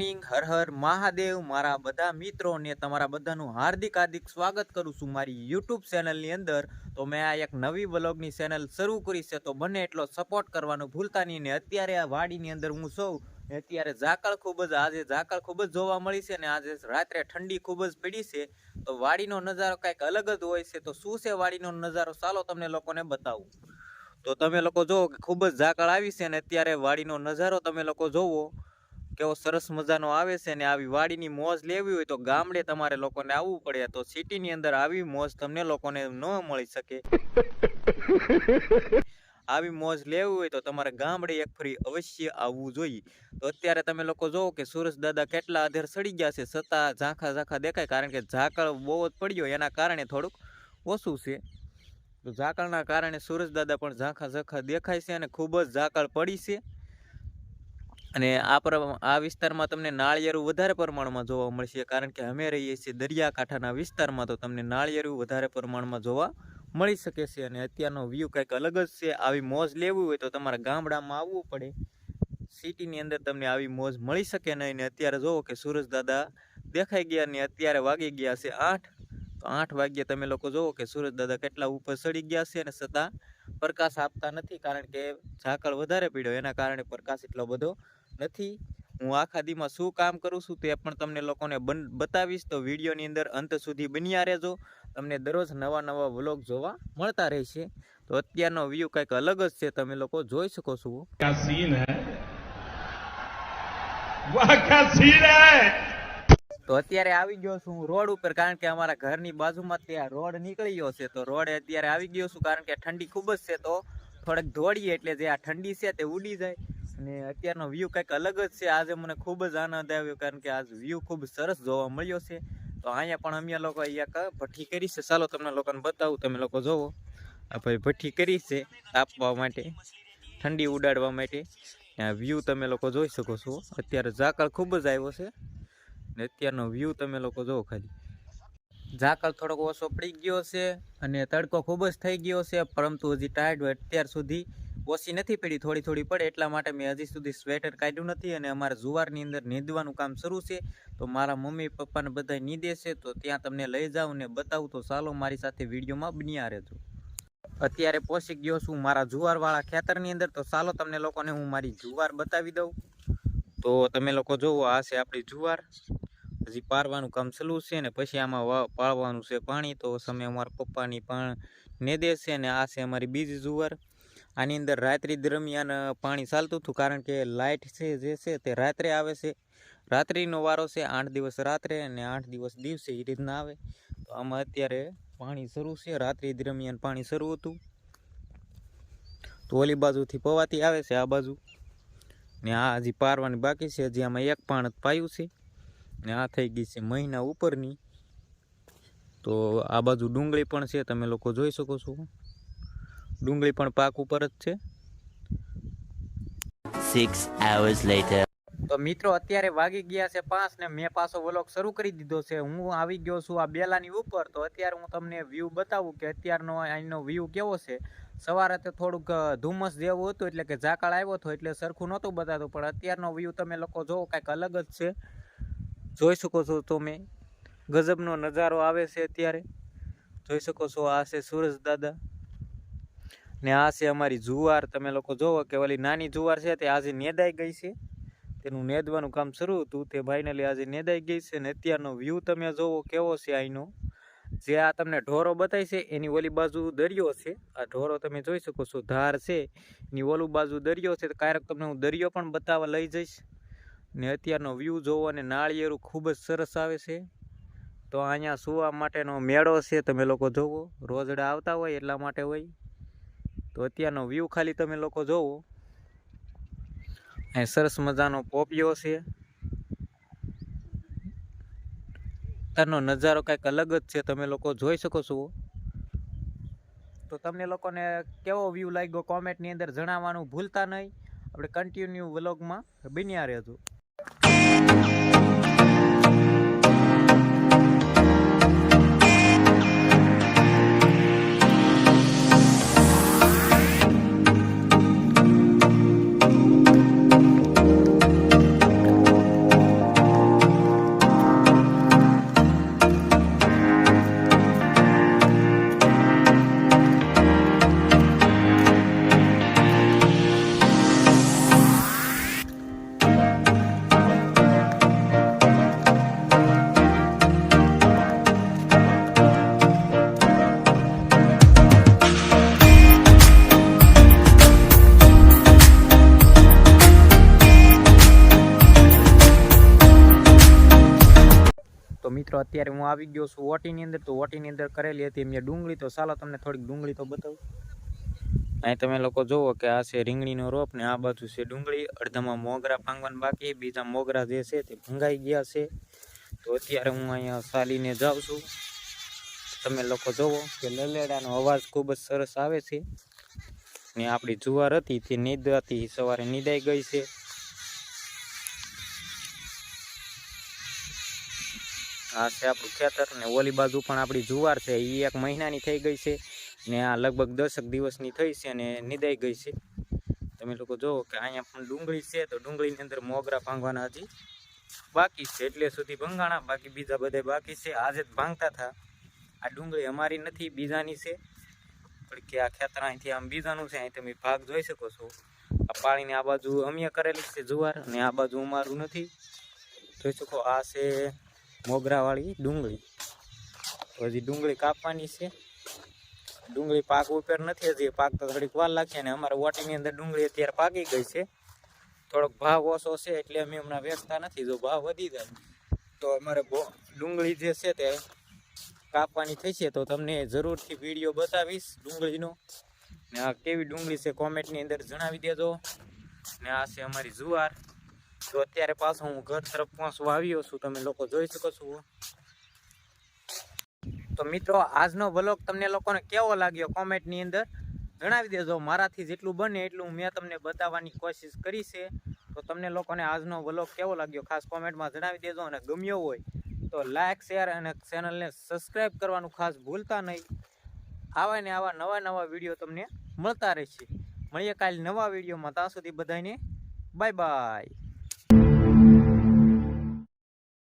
Morning, Har Har Mahadev મારા બધા મિત્રોને તમારા બધાનું હાર્દિક સ્વાગત કરું છું મારી યુટ્યુબ ચેનલની અંદર। તો મેં આ એક નવી વ્લોગની ચેનલ શરૂ કરી છે, તો બને એટલો સપોર્ટ કરવાનું ભૂલતા નહીં। ને અત્યારે આ વાડીની અંદર હું છું, અત્યારે ઝાકળ ખૂબ જ જોવા મળી છે ને આજે રાત્રે ઠંડી ખૂબ જ પડી છે, તો વાડીનો નજારો કંઈક અલગ જ હોય છે। તો શું છે વાડીનો નજારો, ચાલો તમને લોકોને બતાવું। તો તમે લોકો જોવો કે ખૂબ જ ઝાકળ આવી છે ને અત્યારે વાડીનો નજારો તમે લોકો જોવો કેવો સરસ મજાનો આવે છે ને આવી વાડીની મોજ લેવી હોય તો ગામડે તમારે લોકોને આવવું પડે, તો સિટીની અંદર આવી મોજ તમને લોકોને ન મળી શકે। આવી મોજ લેવી હોય તો તમારે ગામડે એક ફરી અવશ્ય આવવું જોઈએ। તો અત્યારે તમે લોકો જોવો કે સુરજ દાદા કેટલા અધેર સડી ગયા છે, છતાં ઝાંખા દેખાય, કારણ કે ઝાકળ બહુ જ પડ્યો એના કારણે થોડુંક ઓછું છે। તો ઝાકળના કારણે સુરજ દાદા પણ ઝાંખા દેખાય છે અને ખૂબ જ ઝાકળ પડી છે। અને આ વિસ્તારમાં તમને નાળિયેરું વધારે પ્રમાણમાં જોવા મળશે, કારણ કે અમે રહીએ છીએ દરિયાકાંઠાના વિસ્તારમાં, તો તમને નાળિયેરું વધારે પ્રમાણમાં જોવા મળી શકે છે। અને અત્યારનો વ્યૂ કંઈક અલગ જ છે। આવી મોજ લેવી હોય તો તમારા ગામડામાં આવવું પડે, સિટીની અંદર તમને આવી મોજ મળી શકે નહીં। ને અત્યારે જોવો કે સૂરજ દાદા દેખાઈ ગયા ને અત્યારે વાગી ગયા છે 8। તો 8 વાગ્યે તમે લોકો જોવો કે સૂરજ દાદા કેટલા ઉપર ચડી ગયા છે, અને છતાં પ્રકાશ આપતા નથી, કારણ કે ઝાકળ વધારે પડ્યો એના કારણે પ્રકાશ એટલો બધો નથી। હું આખા દીમાં શું કામ કરું છું તે પણ તમને લોકોને બતાવીશ, તો વિડીયોની અંદર અંત સુધી બન્યા રહેજો, તમને દરરોજ નવા વ્લોગ જોવા મળતા રહેશે। તો અત્યારનો વ્યૂ કંઈક અલગ જ છે, તમે લોકો જોઈ શકો છો। તો અત્યારે આવી ગયો છું રોડ ઉપર, કારણ કે અમારા ઘરની બાજુમાં ત્યાં રોડ નીકળી ગયો છે, તો રોડે અત્યારે આવી ગયો છું, કારણ કે ઠંડી ખૂબ જ છે, તો થોડેક દોડીએ એટલે જે આ ઠંડી છે તે ઉડી જાય। અને અત્યારનો વ્યૂ કંઈક અલગ જ છે, આજે મને ખૂબ જ આનંદ આવ્યો, કારણ કે આજ વ્યૂ ખૂબ સરસ જોવા મળ્યો છે। તો અહીંયા પણ અમે લોકો એક ભઠ્ઠી કરી છે, ચાલો તમને લોકોને બતાવું, તમે લોકો જોવો આ ભાઈ ભઠ્ઠી કરી છે તાપવા માટે, ઠંડી ઉડાડવા માટે। આ વ્યૂ તમે લોકો જોઈ શકો છો, અત્યારે ઝાકળ ખૂબ જ આવ્યો છે ને અત્યારનો વ્યૂ તમે લોકો જોવો, ખાલી ઝાકળ થોડોક ઓછો પડી ગયો છે અને તડકો ખૂબ જ થઈ ગયો છે, પરંતુ હજી ટાઈડ હોય અત્યાર સુધી ઓછી નથી પડી, થોડી પડે, એટલા માટે મેં હજી સુધી સ્વેટર કાઢ્યું નથી। અને અમારા જુવારની અંદર નીંદવાનું કામ શરૂ છે, તો મારા મમ્મી પપ્પાને બધા નીંદે છે, તો ત્યાં તમને લઈ જાઉં ને બતાવું, તો ચાલો મારી સાથે વિડીયોમાં બન્યા રહેજો। અત્યારે પહોંચી ગયો છું મારા જુવારવાળા ખેતરની અંદર, તો ચાલો તમને લોકોને હું મારી જુવાર બતાવી દઉં। તો તમે લોકો જોવો આ છે આપણી જુવાર, હજી પારવાનું કામ ચાલુ છે ને પછી આમાં પાળવાનું છે પાણી, તો સમય અમારા પપ્પાની પણ નેદે છે। ને આ છે અમારી બીજી જુવાર, આની અંદર રાત્રિ દરમિયાન પાણી ચાલતું હતું, કારણ કે લાઇટ છે જે છે તે રાત્રે આવે છે, રાત્રિનો વારો છે, 8 દિવસ રાત્રે અને 8 દિવસ દિવસે એ રીતના આવે। તો આમાં અત્યારે પાણી શરૂ છે, રાત્રિ દરમિયાન પાણી શરૂ હતું, તો ઓલી બાજુથી પવાતી આવે છે આ બાજુ, ને આ હજી પારવાની બાકી છે, હજી આમાં એક પાણ પાયું છે ને આ થઈ ગઈ છે મહિના ઉપરની। તો આ બાજુ ડુંગળી પણ છે, તમે લોકો જોઈ શકો છો, ડુંગળી પણ પાક ઉપર જ છે। 6 hours later. તો મિત્રો અત્યારે વાગી ગયા છે 5 ને મેં પાછો વ્લોગ શરૂ કરી દીધો છે। હું આવી ગયો છું આ બેલાની ઉપર, તો અત્યારે હું તમને વ્યૂ બતાવું કે અત્યારનો અહીંનો વ્યૂ કેવો છે। સવારે તો થોડુંક ધુમ્મસ જેવું હતું, એટલે કે ઝાકળ આવ્યો હતો એટલે સરખું નહોતું બતાતું, પણ અત્યારનો વ્યૂ તમે લોકો જોવો કંઈક અલગ જ છે, જોઈ શકો છો તમે, ગજબનો નજારો આવે છે અત્યારે, જોઈ શકો છો। આ છે સૂરજ દાદા ને આ છે અમારી જુવાર, તમે લોકો જોવો કે ઓલી નાની જુવાર છે તે આજે નેદાઈ ગઈ છે, તેનું નેદવાનું કામ શરૂ હતું, તે ફાઇનલી આજે નેદાઈ ગઈ છે। ને અત્યારનો વ્યૂ તમે જોવો કેવો છે અહીંનો, જે આ તમને ઢોરો બતાવી છે એની ઓલી બાજુ દરિયો છે, આ ઢોરો તમે જોઈ શકો છો, ધાર છે એની ઓલું બાજુ દરિયો છે, તો ક્યારેક તમને હું દરિયો પણ બતાવવા લઈ જઈશ। ને અત્યારનો વ્યૂ જોવો, અને નાળિયેરું ખૂબ જ સરસ આવે છે, તો અહીંયા સુવા માટેનો મેળો છે, તમે લોકો જોવો, રોજડા આવતા હોય એટલા માટે હોય। તો અત્યારનો વ્યૂ ખાલી તમે લોકો જોવો, અહીં સરસ મજાનો પોપિયો છે, અત્યારનો નજારો કંઈક અલગ જ છે, તમે લોકો જોઈ શકો છો। તો તમને લોકોને કેવો વ્યૂ લાગ્યો કોમેન્ટની અંદર જણાવવાનું ભૂલતા નહીં, આપણે કન્ટિન્યુ વ્લોગમાં બન્યા રહેજો। તો મિત્રો અત્યારે હું આવી ગયો છું ઓટીની અંદર. તો ઓટીની અંદર કરેલી હતી મેં ડુંગળી. તો ચાલો તમને થોડીક ડુંગળી તો બતાવું. અહીં તમે લોકો જુઓ કે આ છે રીંગણીનો રોપ ને આ બાજુ છે ડુંગળી. અડધામાં મોગરા ભાંગવાના બાકી, બીજા મોગરા જે છે તે ભંગાઈ ગયા છે. તો અત્યારે હું અહીંયા ચાલીને જાઉં છું. તમે લોકો જુઓ કે લલેડાનો અવાજ ખૂબ જ સરસ આવે છે. ને આપણી જુવાર હતી તે નીંદાતી સવારે નીંદાઈ ગઈ છે. આ છે આપણું ખેતર ને ઓલી બાજુ પણ આપણી જુવાર છે એ 1 મહિનાની થઈ ગઈ છે ને આ લગભગ 10 દિવસની થઈ છે અને નીંદાઈ ગઈ છે. તમે લોકો જુઓ કે અહીંયા પણ ડુંગળી છે. તો ડુંગળીની અંદર મોગરા ભાંગવાના હજી બાકી છે, એટલે સુધી ભંગાણા, બાકી બીજા બધા બાકી છે. આજે જ ભાંગતા હતા. આ ડુંગળી અમારી નથી, બીજાની છે. પણ કે આ ખેતર અહીંથી આમ બીજાનું છે. અહીં તમે ભાગ જોઈ શકો છો. આ પાણીની આ બાજુ અમે કરેલી છે જુવાર અને આ બાજુ અમારું નથી. જોઈ શકો આ છે મોગરાવાળી ડુંગળી. હજી ડુંગળી કાપવાની છે. ડુંગળી પાક ઉપર નથી હજી, પાક તો થોડીક વાર લાગશે. અને અમારા ઓટીની અંદર ડુંગળી અત્યારે પાકી ગઈ છે. થોડોક ભાવ ઓછો છે એટલે અમે હમણાં વેચતા નથી. જો ભાવ વધી જાય તો અમારે ડુંગળી જે છે તે કાપવાની થઈ છે. તો તમને જરૂરથી વિડીયો બતાવીશ ડુંગળીનો. ને આ કેવી ડુંગળી છે કોમેન્ટની અંદર જણાવી દેજો. ને આ છે અમારી જુવાર. તો અત્યારે પાછો હું ઘર તરફ પહોંચવા આવ્યો છું. તમે લોકો જોઈ શકો છો. તો મિત્રો આજનો વ્લોગ તમને લોકોને કેવો લાગ્યો કોમેન્ટની અંદર જણાવી દેજો. મારાથી જેટલું બને એટલું મેં તમને બતાવવાની કોશિશ કરી છે. તો તમને લોકોને આજનો વ્લોગ કેવો લાગ્યો ખાસ કોમેન્ટમાં જણાવી દેજો. અને ગમ્યો હોય તો લાઇક, શેર અને ચેનલને સબસ્ક્રાઈબ કરવાનું ખાસ ભૂલતા નહીં. આવા ને આવા નવા વિડીયો તમને મળતા રહેશે. મળીએ કાલે નવા વિડીયોમાં. ત્યાં સુધી બધાને બાય બાય.